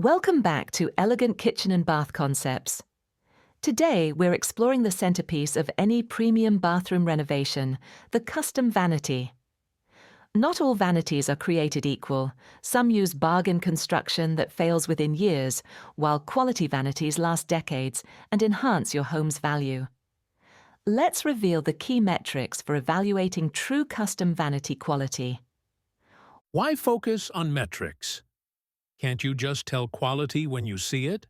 Welcome back to Elegant Kitchen and Bath Concepts. Today, we're exploring the centerpiece of any premium bathroom renovation, the custom vanity. Not all vanities are created equal. Some use bargain construction that fails within years, while quality vanities last decades and enhance your home's value. Let's reveal the key metrics for evaluating true custom vanity quality. Why focus on metrics? Can't you just tell quality when you see it?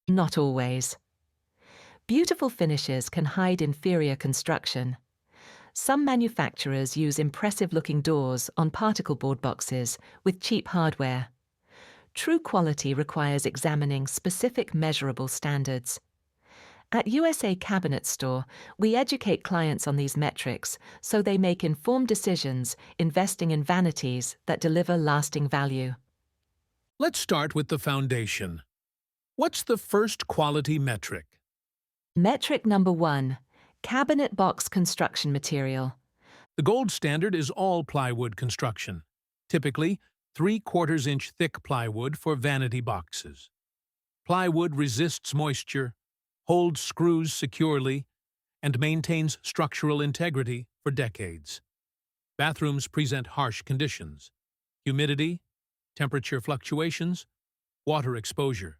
Not always. Beautiful finishes can hide inferior construction. Some manufacturers use impressive-looking doors on particle board boxes with cheap hardware. True quality requires examining specific measurable standards. At USA Cabinet Store, we educate clients on these metrics so they make informed decisions investing in vanities that deliver lasting value. Let's start with the foundation. What's the first quality metric? Metric number 1, cabinet box construction material. The gold standard is all plywood construction, typically 3/4 inch thick plywood for vanity boxes. Plywood resists moisture, holds screws securely, and maintains structural integrity for decades. Bathrooms present harsh conditions: humidity, temperature fluctuations, water exposure.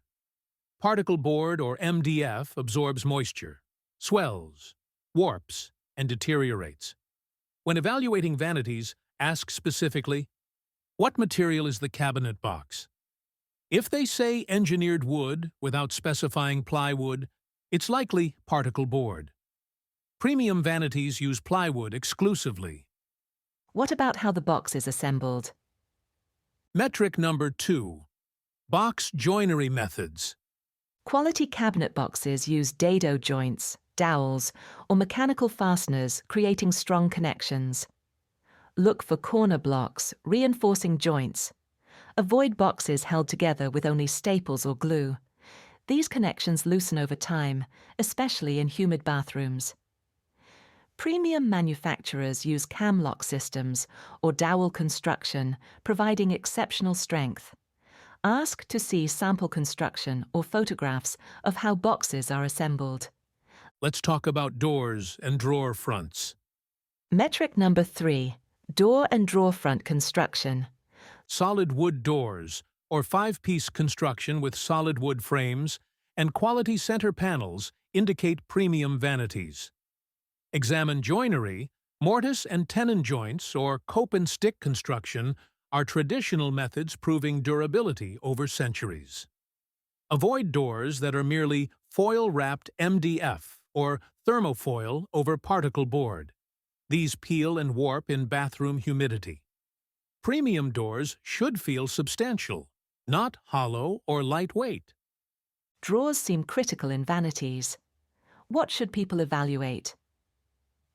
Particle board, or MDF, absorbs moisture, swells, warps, and deteriorates. When evaluating vanities, ask specifically, what material is the cabinet box? If they say engineered wood without specifying plywood, it's likely particle board. Premium vanities use plywood exclusively. What about how the box is assembled? Metric number 2, box joinery methods. Quality cabinet boxes use dado joints, dowels, or mechanical fasteners, creating strong connections. Look for corner blocks, reinforcing joints. Avoid boxes held together with only staples or glue. These connections loosen over time, especially in humid bathrooms. Premium manufacturers use cam lock systems or dowel construction, providing exceptional strength. Ask to see sample construction or photographs of how boxes are assembled. Let's talk about doors and drawer fronts. Metric number 3, door and drawer front construction. Solid wood doors, or 5-piece construction with solid wood frames and quality center panels, indicate premium vanities. Examine joinery, mortise and tenon joints, or cope and stick construction are traditional methods proving durability over centuries. Avoid doors that are merely foil-wrapped MDF or thermofoil over particle board. These peel and warp in bathroom humidity. Premium doors should feel substantial, not hollow or lightweight. Drawers seem critical in vanities. What should people evaluate?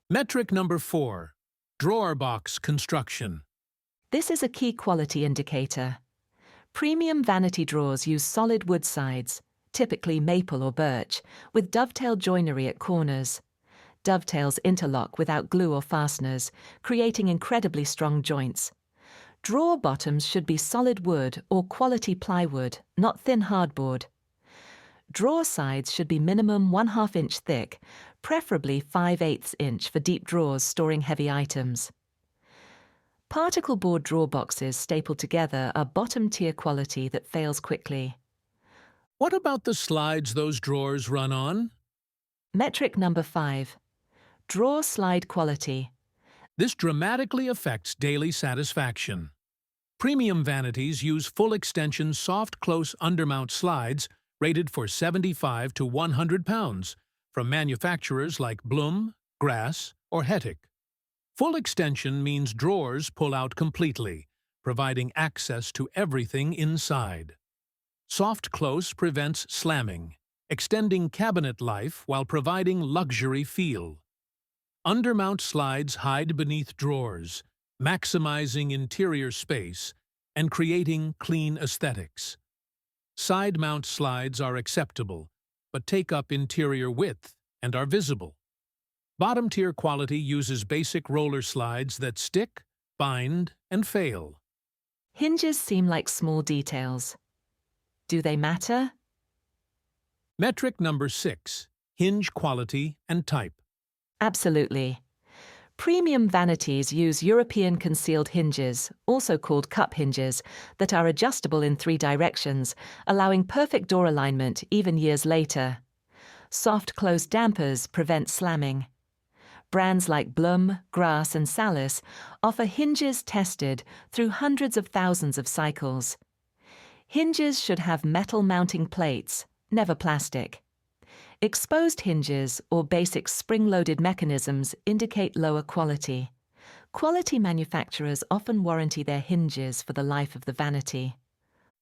Metric number 4, drawer box construction. This is a key quality indicator. Premium vanity drawers use solid wood sides, typically maple or birch, with dovetail joinery at corners. Dovetails interlock without glue or fasteners, creating incredibly strong joints. Drawer bottoms should be solid wood or quality plywood, not thin hardboard. Drawer sides should be minimum 1/2 inch thick, preferably 5/8 inch for deep drawers storing heavy items. Particle board drawer boxes stapled together are bottom-tier quality that fails quickly. What about the slides those drawers run on? Metric number 5, drawer slide quality. This dramatically affects daily satisfaction. Premium vanities use full-extension soft-close undermount slides rated for 75 to 100 pounds from manufacturers like Blum, Grass, or Hettig. Full extension means drawers pull out completely, providing access to everything inside. Soft close prevents slamming, extending cabinet life while providing luxury feel. Undermount slides hide beneath drawers, maximizing interior space and creating clean aesthetics. Side mount slides are acceptable, but take up interior width and are visible. Bottom-tier quality uses basic roller slides that stick, bind, and fail. Hinges seem like small details. Do they matter? Metric number 6. Hinge quality and type. Absolutely. Premium vanities use European concealed hinges, also called cup hinges, that are adjustable in 3 directions, allowing perfect door alignment even years later. Soft close dampers prevent slamming. Brands like Blum, Grass and Salis offer hinges tested through hundreds of thousands of cycles. Hinges should have metal mounting plates, never plastic. Exposed hinges or basic spring-loaded mechanisms indicate lower quality. Quality manufacturers often warranty their hinges for the life of the vanity.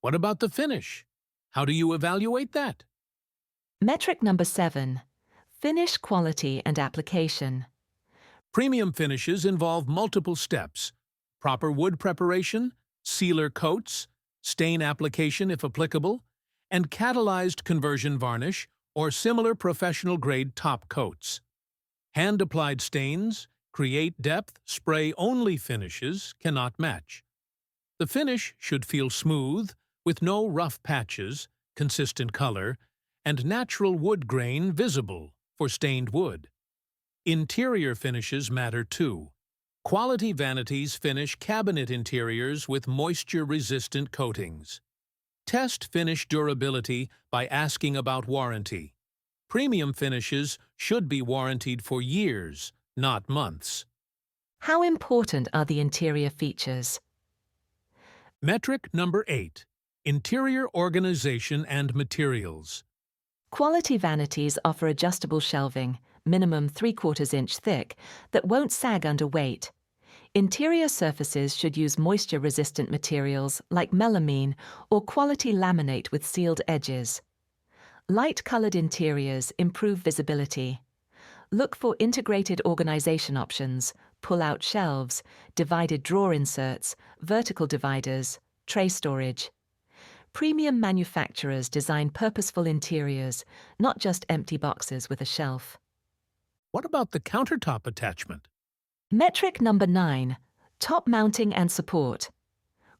What about the finish? How do you evaluate that? Metric number 7. Finish quality and application. Premium finishes involve multiple steps: proper wood preparation, sealer coats, stain application if applicable, and catalyzed conversion varnish or similar professional-grade top coats. Hand-applied stains, create depth, spray-only finishes cannot match. The finish should feel smooth, with no rough patches, consistent color, and natural wood grain visible for stained wood. Interior finishes matter too. Quality vanities finish cabinet interiors with moisture-resistant coatings. Test finish durability by asking about warranty. Premium finishes should be warranted for years, not months. How important are the interior features? Metric number 8. Interior organization and materials. Quality vanities offer adjustable shelving, minimum 3/4 inch thick, that won't sag under weight. Interior surfaces should use moisture-resistant materials like melamine or quality laminate with sealed edges. Light-colored interiors improve visibility. Look for integrated organization options, pull-out shelves, divided drawer inserts, vertical dividers, tray storage. Premium manufacturers design purposeful interiors, not just empty boxes with a shelf. What about the countertop attachment? Metric number 9. Top mounting and support.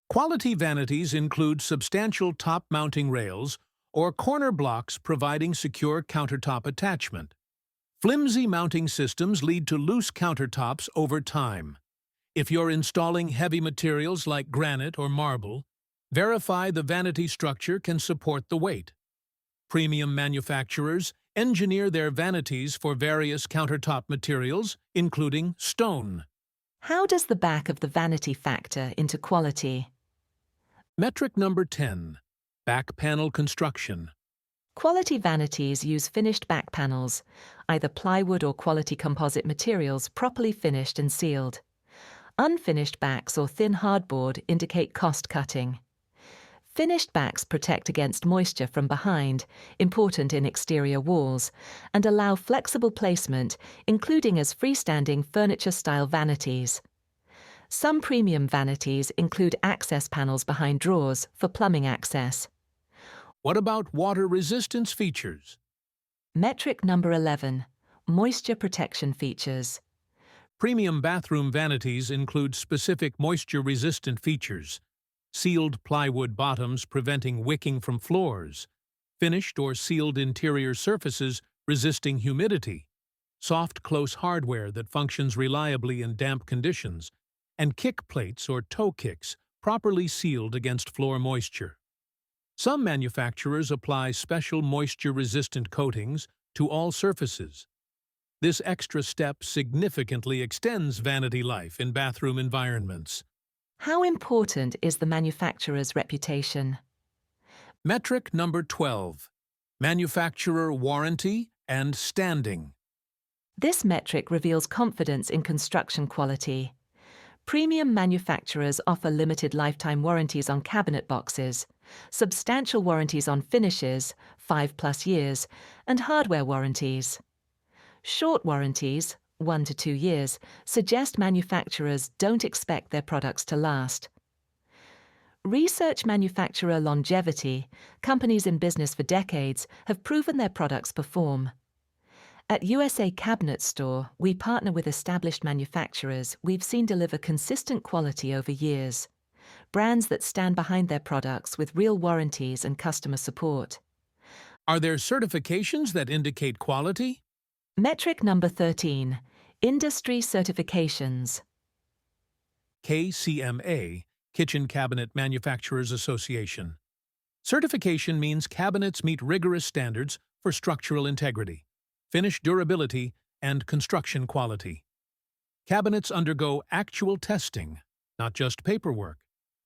Quality vanities include substantial top mounting rails or corner blocks providing secure countertop attachment. Flimsy mounting systems lead to loose countertops over time. If you're installing heavy materials like granite or marble, verify the vanity structure can support the weight. Premium manufacturers engineer their vanities for various countertop materials, including stone. How does the back of the vanity factor into quality? Metric number 10. Back panel construction. Quality vanities use finished back panels, either plywood or quality composite materials properly finished and sealed. Unfinished backs or thin hardboard indicate cost cutting. Finished backs protect against moisture from behind, important in exterior walls, and allow flexible placement, including as freestanding furniture-style vanities. Some premium vanities include access panels behind drawers for plumbing access. What about water resistance features? Metric number 11. Moisture protection features. Premium bathroom vanities include specific moisture-resistant features: sealed plywood bottoms preventing wicking from floors, finished or sealed interior surfaces resisting humidity, soft close hardware that functions reliably in damp conditions, and kick plates or toe kicks properly sealed against floor moisture. Some manufacturers apply special moisture-resistant coatings to all surfaces. This extra step significantly extends vanity life in bathroom environments. How important is the manufacturer's reputation? Metric number 12. Manufacturer warranty and standing. This metric reveals confidence in construction quality. Premium manufacturers offer limited lifetime warranties on cabinet boxes, substantial warranties on finishes, 5+ years, and hardware warranties. Short warranties, 1 to 2 years, suggest manufacturers don't expect their products to last. Research manufacturer longevity. Companies in business for decades have proven their products perform. At USA Cabinet Store, we partner with established manufacturers we've seen deliver consistent quality over years. brands that stand behind their products with real warranties and customer support. Are there certifications that indicate quality? Metric number 13. Industry certifications. KCMA, Kitchen Cabinet Manufacturers Association. Certification means cabinets meet rigorous standards for structural integrity, finish durability, and construction quality. Cabinets undergo actual testing, not just paperwork.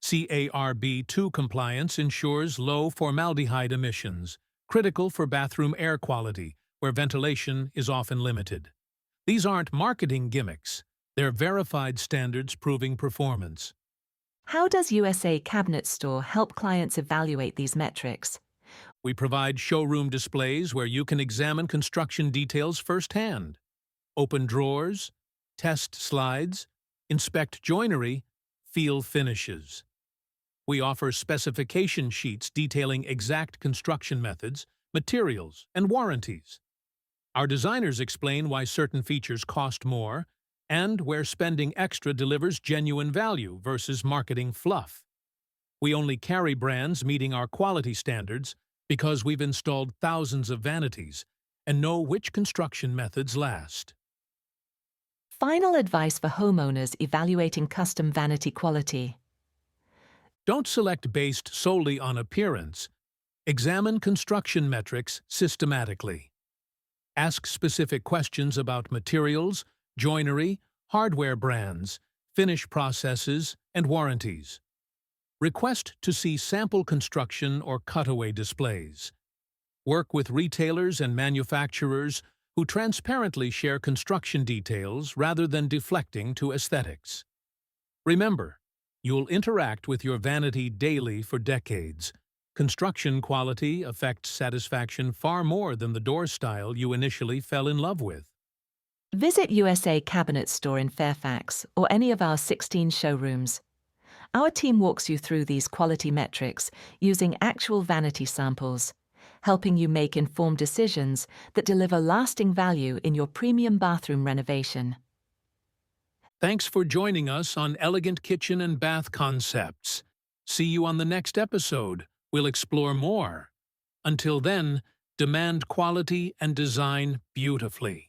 CARB2 compliance ensures low formaldehyde emissions, critical for bathroom air quality, where ventilation is often limited. These aren't marketing gimmicks. They're verified standards proving performance. How does USA Cabinet Store help clients evaluate these metrics? We provide showroom displays where you can examine construction details firsthand. Open drawers, test slides, inspect joinery, feel finishes. We offer specification sheets detailing exact construction methods, materials, and warranties. Our designers explain why certain features cost more and where spending extra delivers genuine value versus marketing fluff. We only carry brands meeting our quality standards because we've installed thousands of vanities and know which construction methods last. Final advice for homeowners evaluating custom vanity quality. Don't select based solely on appearance. Examine construction metrics systematically. Ask specific questions about materials, joinery, hardware brands, finish processes, and warranties. Request to see sample construction or cutaway displays. Work with retailers and manufacturers who transparently share construction details rather than deflecting to aesthetics. Remember, you'll interact with your vanity daily for decades. Construction quality affects satisfaction far more than the door style you initially fell in love with. Visit USA Cabinet Store in Fairfax or any of our 16 showrooms. Our team walks you through these quality metrics using actual vanity samples, helping you make informed decisions that deliver lasting value in your premium bathroom renovation. Thanks for joining us on Elegant Kitchen and Bath Concepts. See you on the next episode. We'll explore more. Until then, demand quality and design beautifully.